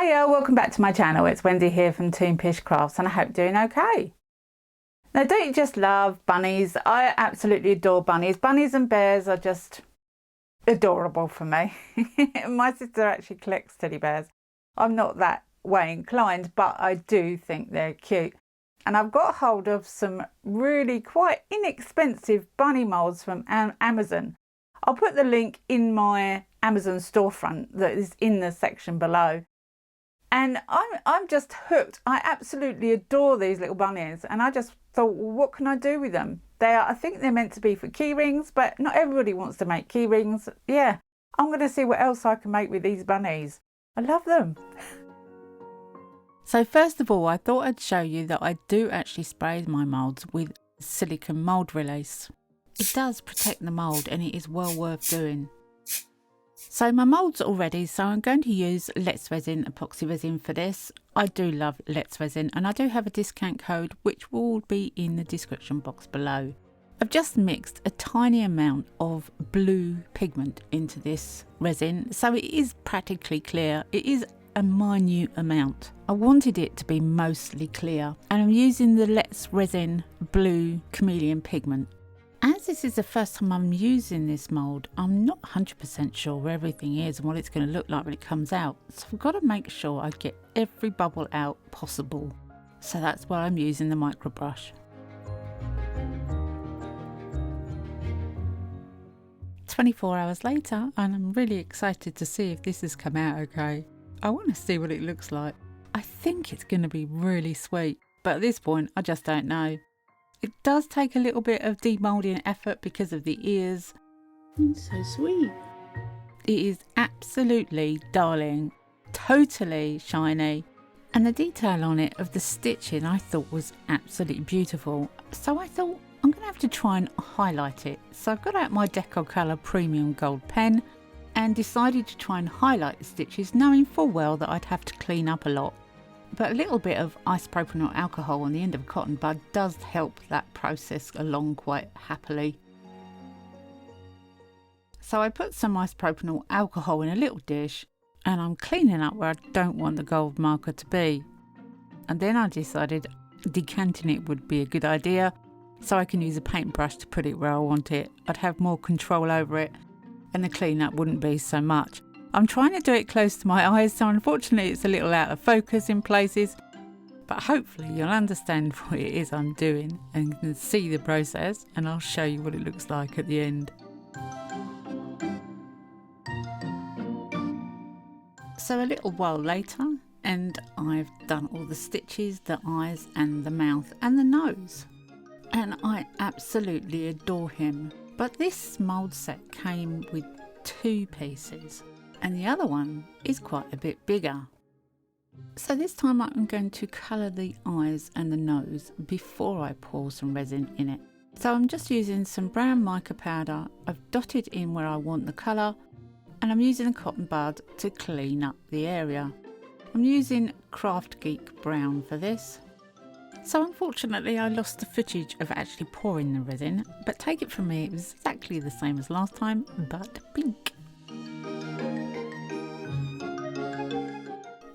Hiya, welcome back to my channel. It's Wendy here from Team Pish Crafts and I hope you're doing okay. Now, don't you just love bunnies? I absolutely adore bunnies. Bunnies and bears are just adorable for me. My sister actually collects teddy bears. I'm not that way inclined, but I do think they're cute. And I've got hold of some really quite inexpensive bunny molds from Amazon. I'll put the link in my Amazon storefront that is in the section below. And I'm just hooked. I absolutely adore these little bunnies. And I just thought, well, what can I do with them? I think they're meant to be for key rings, but not everybody wants to make key rings. Yeah, I'm going to see what else I can make with these bunnies. I love them. So first of all, I thought I'd show you that I do actually spray my moulds with silicone mould release. It does protect the mould and it is well worth doing. So my moulds are all ready, so I'm going to use Let's Resin epoxy resin for this. I do love Let's Resin and I do have a discount code which will be in the description box below. I've just mixed a tiny amount of blue pigment into this resin, so it is practically clear. It is a minute amount. I wanted it to be mostly clear and I'm using the Let's Resin blue chameleon pigment. As this is the first time I'm using this mould, I'm not 100% sure where everything is and what it's going to look like when it comes out. So I've got to make sure I get every bubble out possible. So that's why I'm using the micro brush. 24 hours later, and I'm really excited to see if this has come out okay. I want to see what it looks like. I think it's going to be really sweet, but at this point I just don't know. It does take a little bit of demoulding effort because of the ears. It's so sweet. It is absolutely darling, totally shiny. And the detail on it of the stitching I thought was absolutely beautiful. So I thought I'm going to have to try and highlight it. So I've got out my Decocolour Premium Gold pen and decided to try and highlight the stitches, knowing full well that I'd have to clean up a lot. But a little bit of isopropyl alcohol on the end of a cotton bud does help that process along quite happily. So I put some isopropyl alcohol in a little dish and I'm cleaning up where I don't want the gold marker to be. And then I decided decanting it would be a good idea so I can use a paintbrush to put it where I want it. I'd have more control over it and the cleanup wouldn't be so much. I'm trying to do it close to my eyes, so unfortunately it's a little out of focus in places, but hopefully you'll understand what it is I'm doing and can see the process, and I'll show you what it looks like at the end. So a little while later, and I've done all the stitches, the eyes and the mouth and the nose, and I absolutely adore him. But this mould set came with 2 pieces. And the other one is quite a bit bigger. So this time I'm going to colour the eyes and the nose before I pour some resin in it. So I'm just using some brown mica powder. I've dotted in where I want the colour and I'm using a cotton bud to clean up the area. I'm using Craft Geek Brown for this. So unfortunately I lost the footage of actually pouring the resin, but take it from me, it was exactly the same as last time, but pink.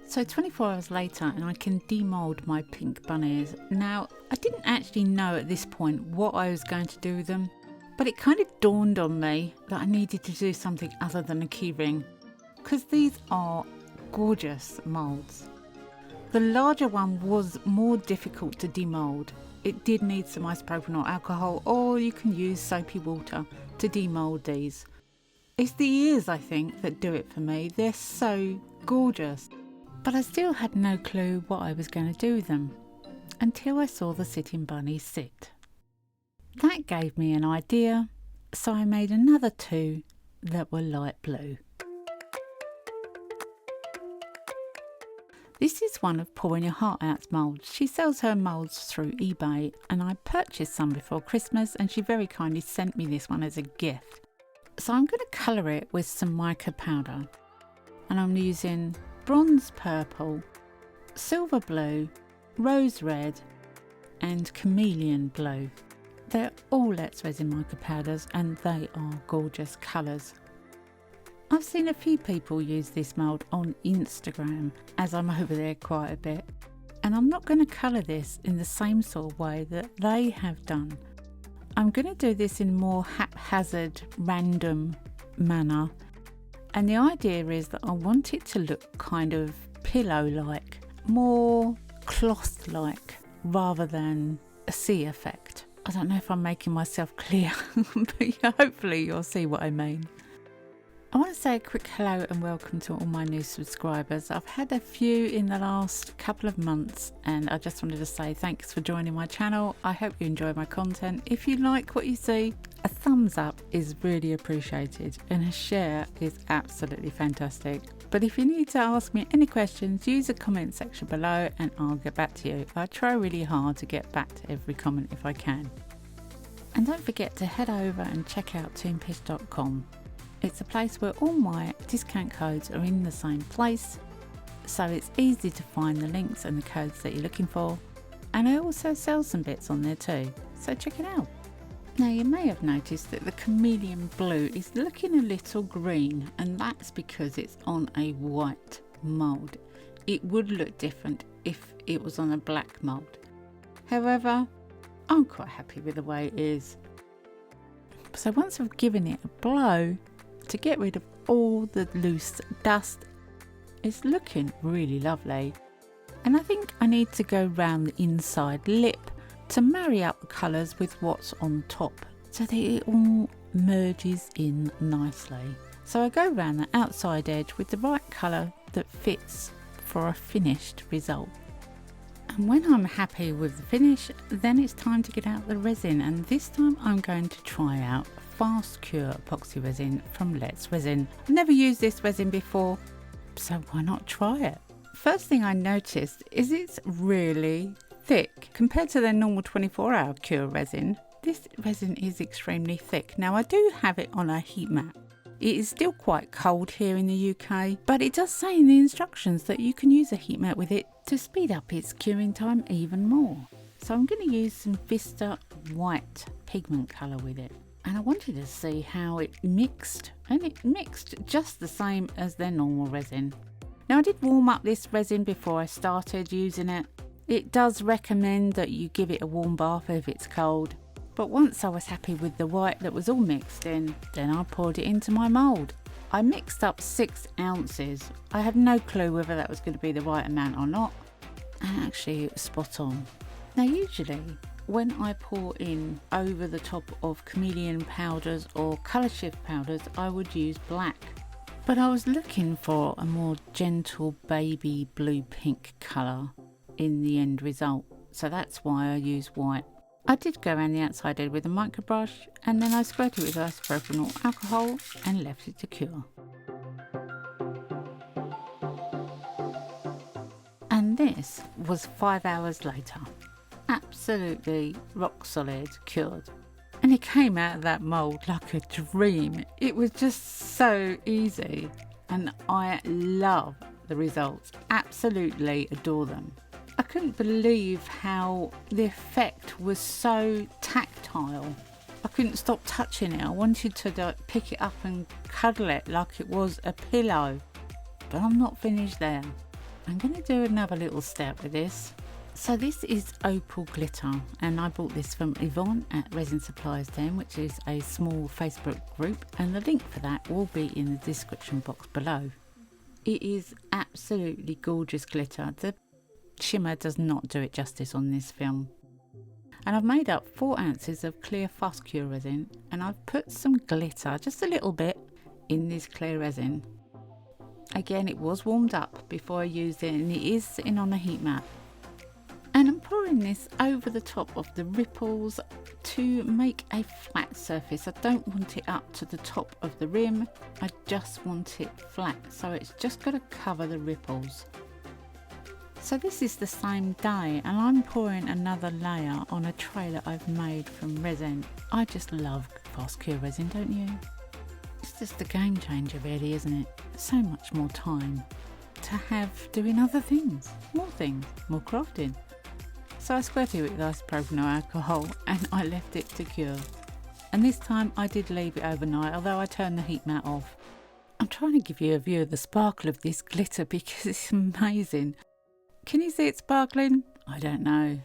So 24 hours later and I can demould my pink bunnies. Now, I didn't actually know at this point what I was going to do with them, but it kind of dawned on me that I needed to do something other than a keyring, because these are gorgeous moulds. The larger one was more difficult to demould. It did need some isopropyl alcohol, or you can use soapy water to demould these. It's the ears, I think, that do it for me. They're so gorgeous. But I still had no clue what I was going to do with them until I saw the sitting bunnies sit. That gave me an idea, so I made another 2 that were light blue. This is one of Pouring Your Heart Out's moulds. She sells her moulds through eBay and I purchased some before Christmas and she very kindly sent me this one as a gift. So I'm going to colour it with some mica powder and I'm using bronze purple, silver blue, rose red and chameleon blue. They're all Let's Resin mica powders and they are gorgeous colours. I've seen a few people use this mould on Instagram, as I'm over there quite a bit, and I'm not going to colour this in the same sort of way that they have done. I'm going to do this in a more haphazard, random manner, and the idea is that I want it to look kind of pillow-like, more cloth-like, rather than a sea effect. I don't know if I'm making myself clear, but yeah, hopefully you'll see what I mean. I want to say a quick hello and welcome to all my new subscribers. I've had a few in the last couple of months, and I just wanted to say thanks for joining my channel. I hope you enjoy my content. If you like what you see, a thumbs up is really appreciated and a share is absolutely fantastic. But if you need to ask me any questions, use the comment section below and I'll get back to you. I try really hard to get back to every comment if I can. And don't forget to head over and check out toonpish.com. It's a place where all my discount codes are in the same place, so it's easy to find the links and the codes that you're looking for. And I also sell some bits on there too, so check it out. Now you may have noticed that the chameleon blue is looking a little green, and that's because it's on a white mould. It would look different if it was on a black mould. However, I'm quite happy with the way it is. So once I've given it a blow, to get rid of all the loose dust, it's looking really lovely. And I think I need to go round the inside lip to marry up the colours with what's on top so that it all merges in nicely. So I go round the outside edge with the right colour that fits for a finished result. And when I'm happy with the finish, then it's time to get out the resin, and this time I'm going to try out Fast Cure epoxy resin from Let's Resin. I've never used this resin before, so why not try it? First thing I noticed is it's really thick. Compared to their normal 24-hour cure resin, this resin is extremely thick. Now I do have it on a heat mat. It is still quite cold here in the UK, but it does say in the instructions that you can use a heat mat with it to speed up its curing time even more. So I'm going to use some Vista white pigment colour with it. And I wanted to see how it mixed, and it mixed just the same as their normal resin. Now I did warm up this resin before I started using it. It does recommend that you give it a warm bath if it's cold. But once I was happy with the white that was all mixed in, then I poured it into my mould. I mixed up 6 ounces. I had no clue whether that was going to be the right amount or not. And actually it was spot on. Now usually when I pour in over the top of chameleon powders or colour shift powders, I would use black. But I was looking for a more gentle baby blue pink colour in the end result. So that's why I use white. I did go around the outside edge with a micro brush, and then I squirted it with isopropyl alcohol and left it to cure. And this was 5 hours later. Absolutely rock solid cured. And it came out of that mould like a dream. It was just so easy, and I love the results. Absolutely adore them. I couldn't believe how the effect was so tactile. I couldn't stop touching it. I wanted to pick it up and cuddle it like it was a pillow. But I'm not finished there. I'm going to do another little step with this. So this is Opal Glitter, and I bought this from Yvonne at Resin Supplies Den, which is a small Facebook group, and the link for that will be in the description box below. It is absolutely gorgeous glitter. The shimmer does not do it justice on this film. And I've made up 4 ounces of clear Fast Cure resin, and I've put some glitter, just a little bit, in this clear resin. Again, it was warmed up before I used it, and it is sitting on a heat mat. And I'm pouring this over the top of the ripples to make a flat surface. I don't want it up to the top of the rim, I just want it flat, so it's just got to cover the ripples. So this is the same day, and I'm pouring another layer on a tray that I've made from resin. I just love Fast Cure resin, don't you? It's just a game changer really, isn't it? So much more time to have doing other things, more crafting. So I squirted it with isopropyl alcohol and I left it to cure. And this time I did leave it overnight, although I turned the heat mat off. I'm trying to give you a view of the sparkle of this glitter because it's amazing. Can you see it sparkling? I don't know.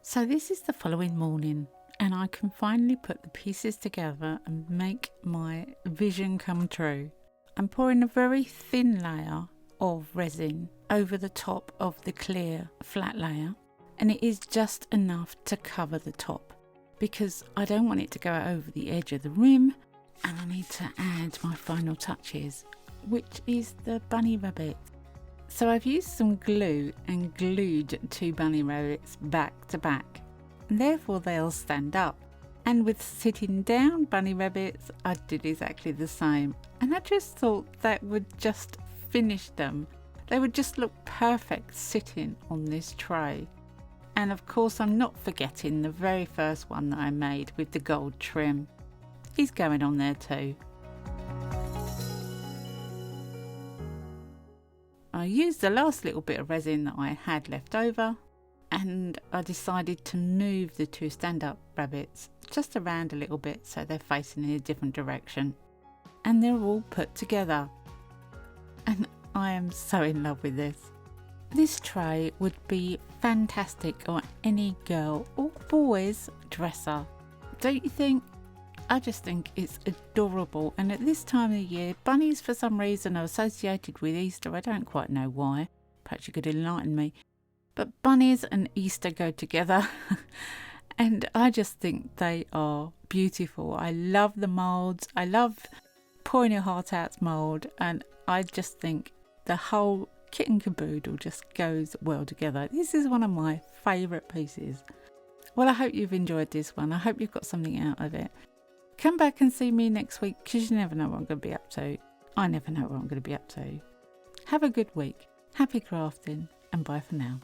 So this is the following morning, and I can finally put the pieces together and make my vision come true. I'm pouring a very thin layer of resin over the top of the clear flat layer, and it is just enough to cover the top because I don't want it to go over the edge of the rim, and I need to add my final touches, which is the bunny rabbit. So I've used some glue and glued 2 bunny rabbits back to back, and therefore they'll stand up. And with sitting down bunny rabbits, I did exactly the same. And I just thought that would just finish them. They would just look perfect sitting on this tray. And of course, I'm not forgetting the very first one that I made with the gold trim. He's going on there too. I used the last little bit of resin that I had left over, and I decided to move the 2 stand-up rabbits just around a little bit so they're facing in a different direction, and they're all put together. And I am so in love with this. This tray would be fantastic on any girl or boy's dresser, don't you think? I just think it's adorable, and at this time of the year, bunnies for some reason are associated with Easter. I don't quite know why. Perhaps you could enlighten me. But bunnies and Easter go together, and I just think they are beautiful. I love the moulds. I love pouring your heart out's mould, and I just think the whole kit and caboodle just goes well together. This is one of my favourite pieces. Well, I hope you've enjoyed this one. I hope you've got something out of it. Come back and see me next week because you never know what I'm going to be up to. I never know what I'm going to be up to. Have a good week. Happy crafting, and bye for now.